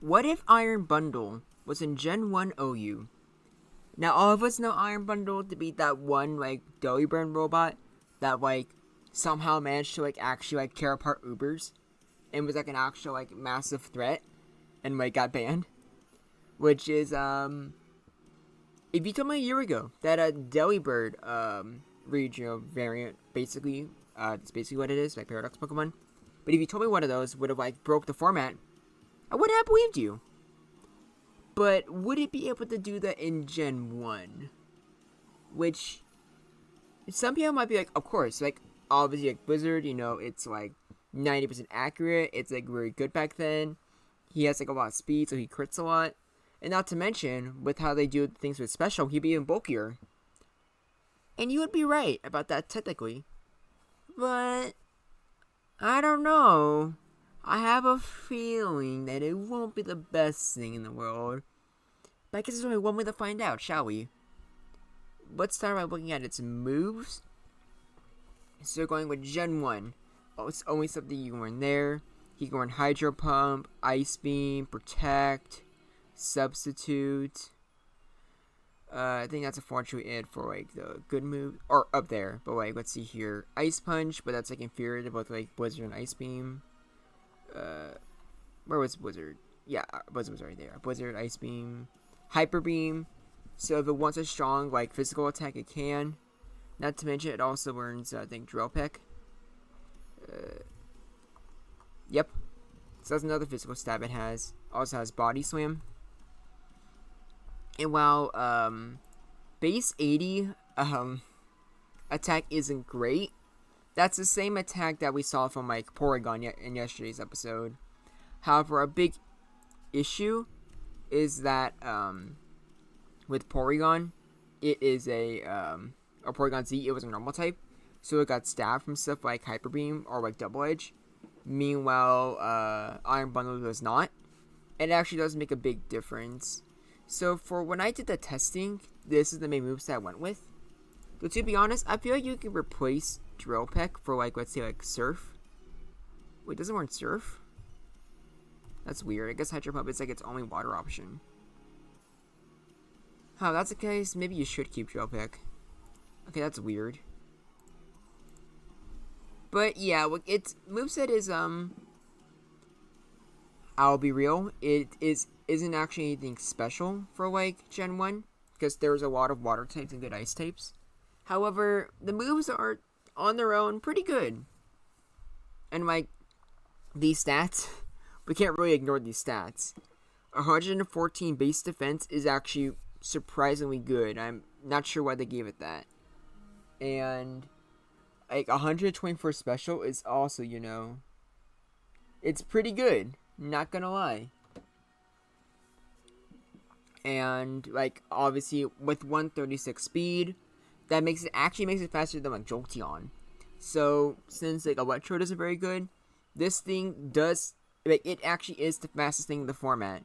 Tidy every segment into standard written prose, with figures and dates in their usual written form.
What if Iron Bundle was in Gen 1 OU? Now, all of us know Iron Bundle to be that one, like, Delibird robot that, like, somehow managed to, like, actually, like, tear apart Ubers and was, like, an actual, like, massive threat and, like, got banned. Which is, if you told me a year ago that a Delibird, regional variant, basically, it's basically what it is, like, Paradox Pokemon. But if you told me one of those would have, like, broke the format, I would have believed you. But would it be able to do that in Gen 1? Which, some people might be like, of course, like, obviously, like, Blizzard, you know, it's, like, 90% accurate, it's, like, very good back then. He has, like, a lot of speed, so he crits a lot. And not to mention, with how they do things with special, he'd be even bulkier. And you would be right about that technically. But, I don't know. I have a feeling that it won't be the best thing in the world. But I guess there's only one way to find out, shall we? Let's start by looking at its moves. So going with Gen 1. Oh, it's only something you can learn there. You can learn Hydro Pump, Ice Beam, Protect, Substitute. I think that's a fortune add for, like, the good move. Or up there. But, like, let's see here. Ice Punch, but that's, like, inferior to both, like, Blizzard and Ice Beam. Where was Blizzard? Yeah, Blizzard was right there. Blizzard, Ice Beam, Hyper Beam. So if it wants a strong, like, physical attack, it can. Not to mention, it also learns, I think, Drill Peck. Yep. So that's another physical stab it has. Also has Body Slam. And while, base 80, attack isn't great, that's the same attack that we saw from, like, Porygon in yesterday's episode. However, a big issue is that, with Porygon, it is or Porygon Z, it was a normal type, so it got stabbed from stuff like Hyper Beam or, like, Double Edge. Meanwhile, Iron Bundle does not. And it actually does make a big difference. So for when I did the testing, this is the main moves that I went with. But to be honest, I feel like you can replace Drill Peck for, like, let's say, like, Surf. Wait, doesn't warn Surf? That's weird. I guess Hydro Pump is, like, its only water option. Oh, that's the case. Maybe you should keep Drill Peck. Okay, that's weird. But yeah, its moveset is, I'll be real, isn't actually anything special for, like, Gen 1, because there's a lot of water types and good ice types. However, the moves are, on their own, pretty good. And, like, these stats, we can't really ignore these stats. 114 base defense is actually surprisingly good. I'm not sure why they gave it that. And, like, 124 special is also, you know, it's pretty good. Not gonna lie. And, like, obviously, with 136 speed, that makes it faster than, like, Jolteon. So, since, like, Electrode isn't very good, this thing does, like, it actually is the fastest thing in the format.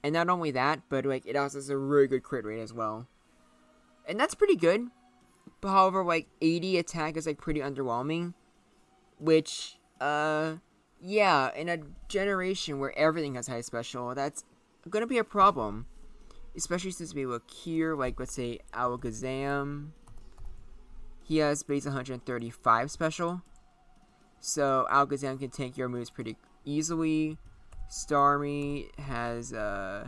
And not only that, but, like, it also has a really good crit rate as well. And that's pretty good. But, however, like, 80 attack is, like, pretty underwhelming. Which, yeah, in a generation where everything has high special, that's gonna be a problem. Especially since we look here, like, let's say, Alakazam. He has base 135 special. So, Alakazam can tank your moves pretty easily. Starmie has, I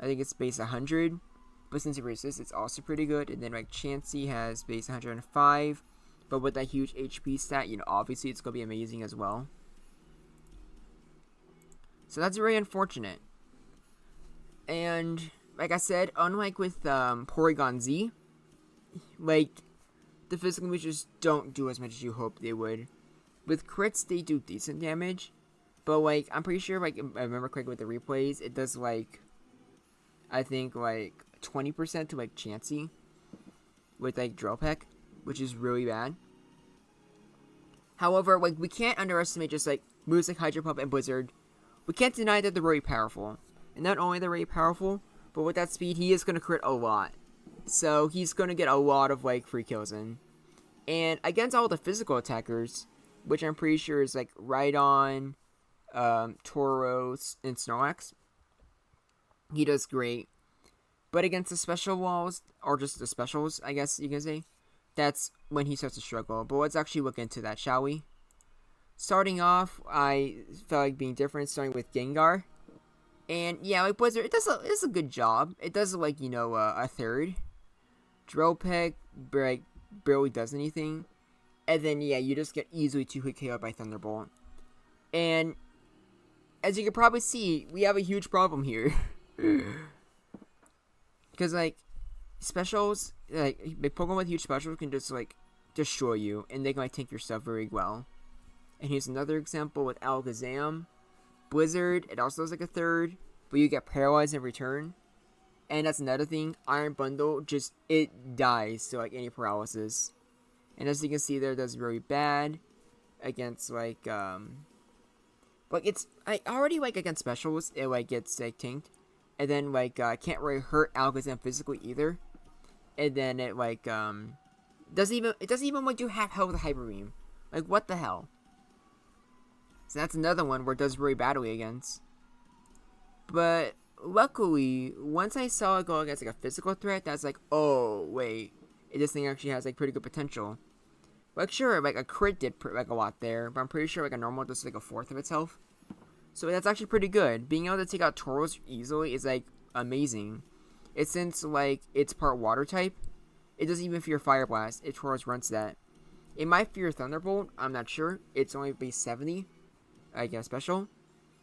think it's base 100. But since it resists, it's also pretty good. And then, like, Chansey has base 105. But with that huge HP stat, you know, obviously it's going to be amazing as well. So that's very unfortunate. And, like I said, unlike with Porygon Z, like, the physical moves just don't do as much as you hope they would. With crits, they do decent damage. But, like, I'm pretty sure, like, if I remember correctly with the replays, it does, like, I think, like, 20% to, like, Chansey with, like, Drill Peck, which is really bad. However, like, we can't underestimate just, like, moves like Hydro Pump and Blizzard. We can't deny that they're really powerful. And not only they're really powerful, but with that speed, he is going to crit a lot. So, he's going to get a lot of, like, free kills in. And against all the physical attackers, which I'm pretty sure is, like, Rhydon, Tauros, and Snorlax. He does great. But against the special walls, or just the specials, I guess you can say, that's when he starts to struggle. But let's actually look into that, shall we? Starting off, I felt like being different, starting with Gengar. And yeah, like Blizzard, it does a good job. It does like, a third. Drill Peck barely does anything. And then yeah, you just get easily 2-hit KO'd by Thunderbolt. And as you can probably see, we have a huge problem here. Because like specials, like Pokemon with huge specials can just like destroy you, and they can like tank your stuff very well. And here's another example with Alakazam. Blizzard, it also does like a third, but you get paralyzed in return. And that's another thing, Iron Bundle, just, it dies to like any paralysis. And as you can see there, it does very bad against like it's, I already like against specials, it like gets like tanked. And then like can't really hurt Alakazam physically either. And then it like doesn't even like do half health with Hyper Beam. Like what the hell? So that's another one where it does very badly against. But luckily, once I saw it go against like a physical threat, that's like, oh wait, this thing actually has like pretty good potential. Like sure, like a crit did like a lot there, but I'm pretty sure like a normal does like a fourth of its health. So that's actually pretty good. Being able to take out Tauros easily is like amazing. It's since like it's part water type, it doesn't even fear Fire Blast if Tauros runs that. It might fear Thunderbolt, I'm not sure. It's only base 70, I guess special.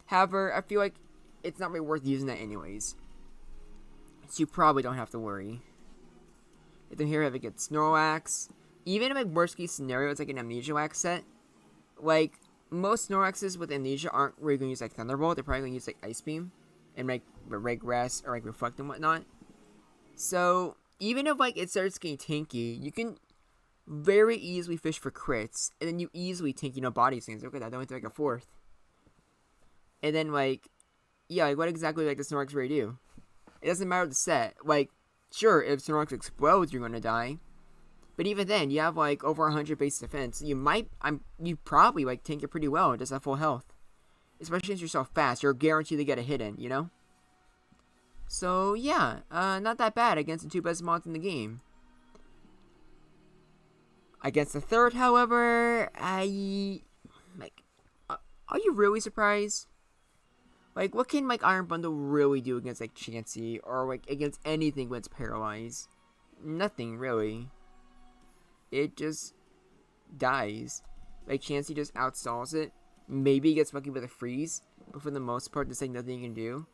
However, I feel like it's not really worth using that anyways. So you probably don't have to worry. And then here I have a good Snorlax. Even in my worst case scenario, it's like an Amnesia Wax set. Like, most Snorlaxes with Amnesia aren't really going to use like Thunderbolt. They're probably going to use like Ice Beam and like Regress or like Reflect and whatnot. So even if like it starts getting tanky, you can very easily fish for crits, and then you easily tank body things. Look at that, that went to like a fourth. And then like yeah, like what exactly like does Snorlax really do? It doesn't matter the set. Like sure, if Snorlax explodes, you're going to die. But even then, you have like over 100 base defense. You probably like tank it pretty well and just have full health. Especially since you're so fast, you're guaranteed to get a hit in, you know? So yeah, not that bad against the two best mods in the game. Against the third, however, are you really surprised? Like, what can like Iron Bundle really do against like Chansey or like against anything when it's paralyzed? Nothing really. It just dies. Like Chansey just outstalls it. Maybe gets lucky with a freeze, but for the most part, there's like nothing you can do.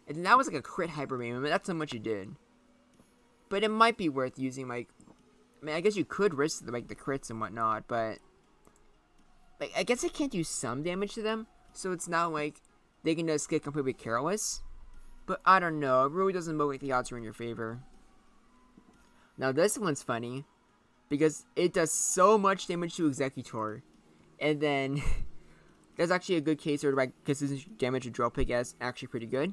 And then that was like a crit Hyper Beam. I mean, that's how much it did. But it might be worth using like, I mean, I guess you could risk like the crits and whatnot, but like I guess I can't do some damage to them, so it's not like they can just get completely careless. But I don't know. It really doesn't look like the odds are in your favor. Now this one's funny, because it does so much damage to Executor. And then, there's actually a good case where, like, consistent damage to Drill Pig is actually pretty good.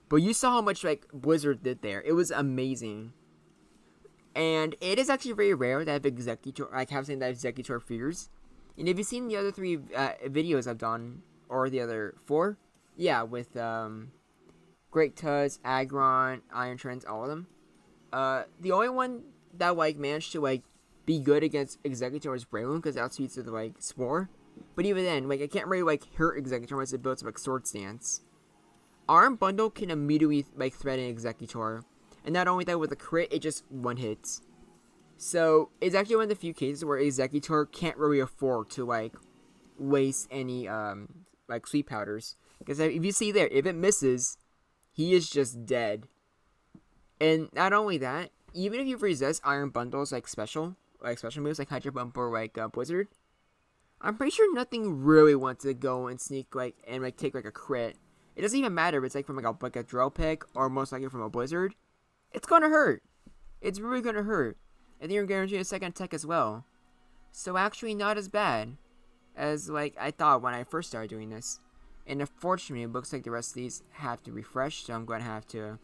But you saw how much, like, Blizzard did there. It was amazing. And it is actually very rare that Executor, like, have something that Executor fears. And if you've seen the other 3 videos I've done, or the other 4, yeah, with, Great Tusk, Aggron, Iron Trends, all of them. The only one that, like, managed to, like, be good against Executor is Breloom, because it outspeeds to the like Spore. But even then, like I can't really like hurt Executor unless it builds up like Sword Stance. Arm Bundle can immediately like threaten Executor, and not only that, with a crit, it just one hits. So it's actually one of the few cases where Executor can't really afford to like waste any like sweet powders, because if you see there, if it misses, he is just dead. And not only that, even if you resist Iron Bundle's like special moves like Hydro Bump or like Blizzard, I'm pretty sure nothing really wants to go and sneak like and like take like a crit. It doesn't even matter if it's like from like a Drill Pick or most likely from a Blizzard. It's gonna hurt. It's really gonna hurt. And then you're guaranteed a second attack as well. So actually not as bad as like I thought when I first started doing this. And unfortunately, it looks like the rest of these have to refresh, so I'm gonna have to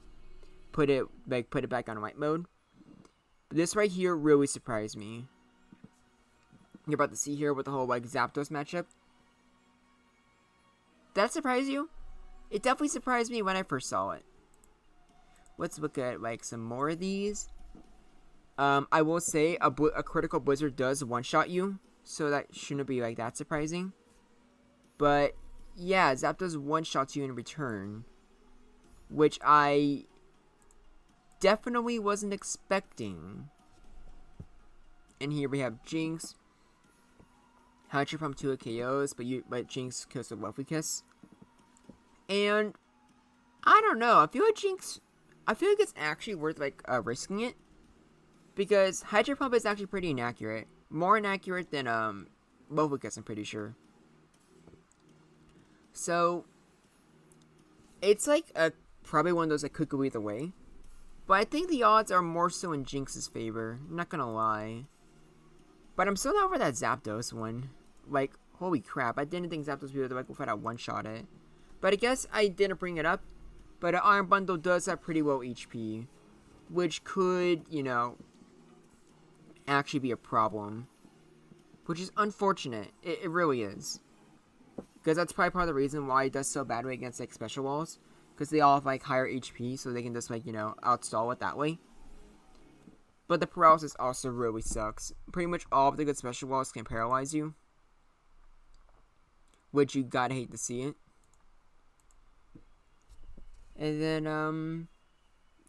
put it back on white mode. But this right here really surprised me. You're about to see here with the whole like Zapdos matchup. that surprise you? It definitely surprised me when I first saw it. Let's look at like some more of these. I will say a critical blizzard does one-shot you, so that shouldn't be like that surprising. But yeah, Zapdos one-shots you in return, which I definitely wasn't expecting. And here we have Jinx. Hydro Pump 2 KOs, but Jinx kills with Lovely Kiss. And I don't know, I feel like it's actually worth like risking it, because Hydro Pump is actually pretty inaccurate. More inaccurate than Lovely Kiss, I'm pretty sure. So it's like probably one of those that could go either way. But I think the odds are more so in Jinx's favor, I'm not gonna lie. But I'm still not over that Zapdos one. Like, holy crap, I didn't think Zapdos would be able to like flat out one-shot it. But I guess I didn't bring it up. But an Iron Bundle does have pretty low HP, which could, you know, actually be a problem. Which is unfortunate. It really is. Because that's probably part of the reason why it does so badly against like special walls. Because they all have like higher HP, so they can just like, you know, outstall it that way. But the paralysis also really sucks. Pretty much all of the good special walls can paralyze you. Which you gotta hate to see it. And then,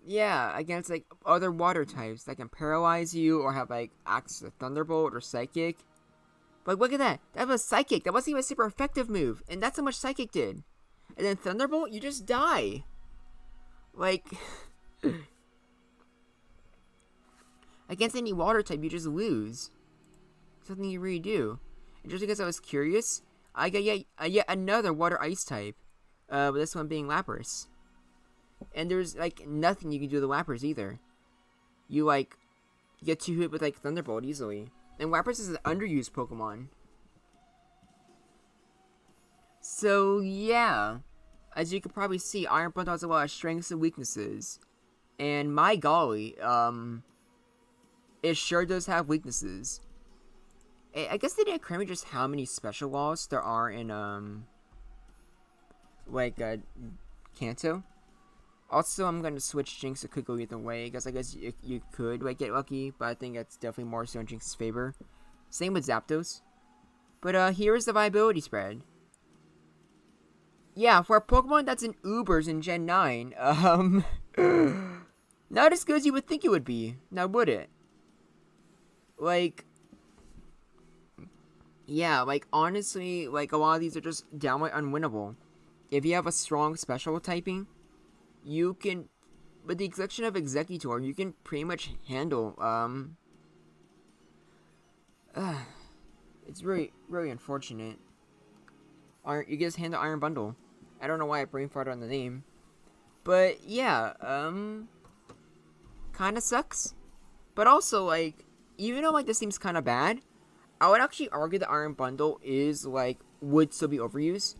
yeah, against like other water types that can paralyze you or have like access to Thunderbolt or Psychic. But look at that. That was Psychic. That wasn't even a super effective move. And that's how much Psychic did. And then Thunderbolt, you just die. Like, against any water type, you just lose. Something you really do. And just because I was curious, I got yet another water ice type. This one being Lapras. And there's like nothing you can do with the Lapras either. You like get 2 hit with like Thunderbolt easily. And Lapras is an underused Pokemon. So yeah, as you can probably see, Iron Bundle has a lot of strengths and weaknesses. And my golly, it sure does have weaknesses. I guess they didn't cram just how many special walls there are in Kanto. Also, I'm gonna switch Jinx. It could go either way, because I guess you could like get lucky, but I think that's definitely more so in Jinx's favor. Same with Zapdos. But here is the viability spread. Yeah, for a Pokemon that's in Ubers in Gen 9, not as good as you would think it would be. Now, would it? Like, yeah, like, honestly, like, a lot of these are just downright unwinnable. If you have a strong special typing, you can, with the exception of Executor, you can pretty much handle, it's really, really unfortunate. You just handle Iron Bundle. I don't know why I brain farted on the name. But, yeah, kinda sucks. But also, like, even though, like, this seems kinda bad, I would actually argue the Iron Bundle is, like, would still be overused.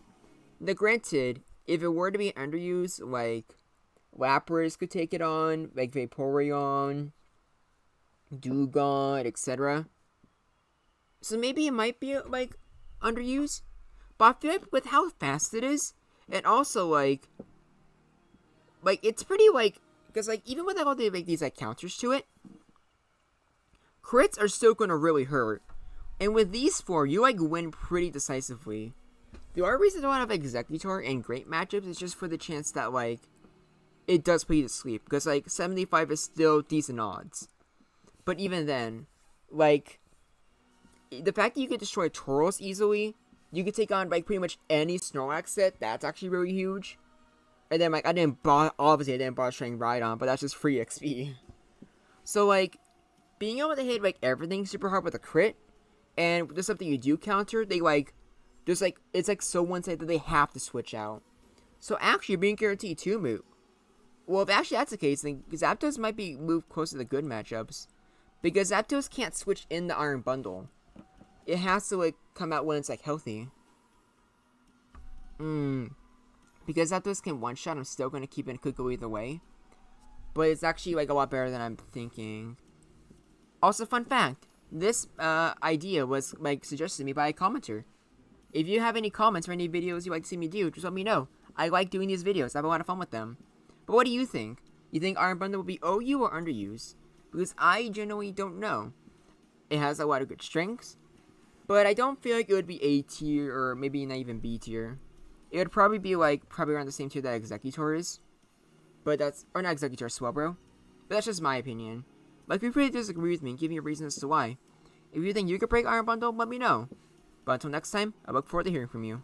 Now, granted, if it were to be underused, like, Lapras could take it on, like Vaporeon, Dewgaunt, etc. So maybe it might be, like, underused. But I feel like with how fast it is, and also, like, it's pretty, like, because, like, even with all the, like, these, like, counters to it, crits are still gonna really hurt. And with these 4, you, like, win pretty decisively. The only reason I don't have Executor in great matchups is just for the chance that, like, it does put you to sleep. Because, like, 75 is still decent odds. But even then, like, the fact that you can destroy Tauros easily, you can take on, like, pretty much any Snorlax set, that's actually really huge. And then, like, obviously I didn't bother trying Rhydon, but that's just free XP. So, like, being able to hit, like, everything super hard with a crit, and there's something you do counter, they, like, there's, like, it's, like, so one-sided that they have to switch out. So, actually, you're being guaranteed 2 move. Well, if actually that's the case, then Zapdos might be moved close to the good matchups. Because Zapdos can't switch in the Iron Bundle. It has to, like, come out when it's, like, healthy. Because Zapdos can one-shot, I'm still going to keep it, it could go either way. But it's actually, like, a lot better than I'm thinking. Also, fun fact. This idea was, like, suggested to me by a commenter. If you have any comments or any videos you'd like to see me do, just let me know. I like doing these videos. I have a lot of fun with them. But what do you think? You think Iron Bundle will be OU or underused? Because I genuinely don't know. It has a lot of good strengths, but I don't feel like it would be A tier or maybe not even B tier. It would probably be probably around the same tier that Executor is. But or not Executor, Swellbro. But that's just my opinion. Like, if you really disagree with me, give me a reason as to why. If you think you could break Iron Bundle, let me know. But until next time, I look forward to hearing from you.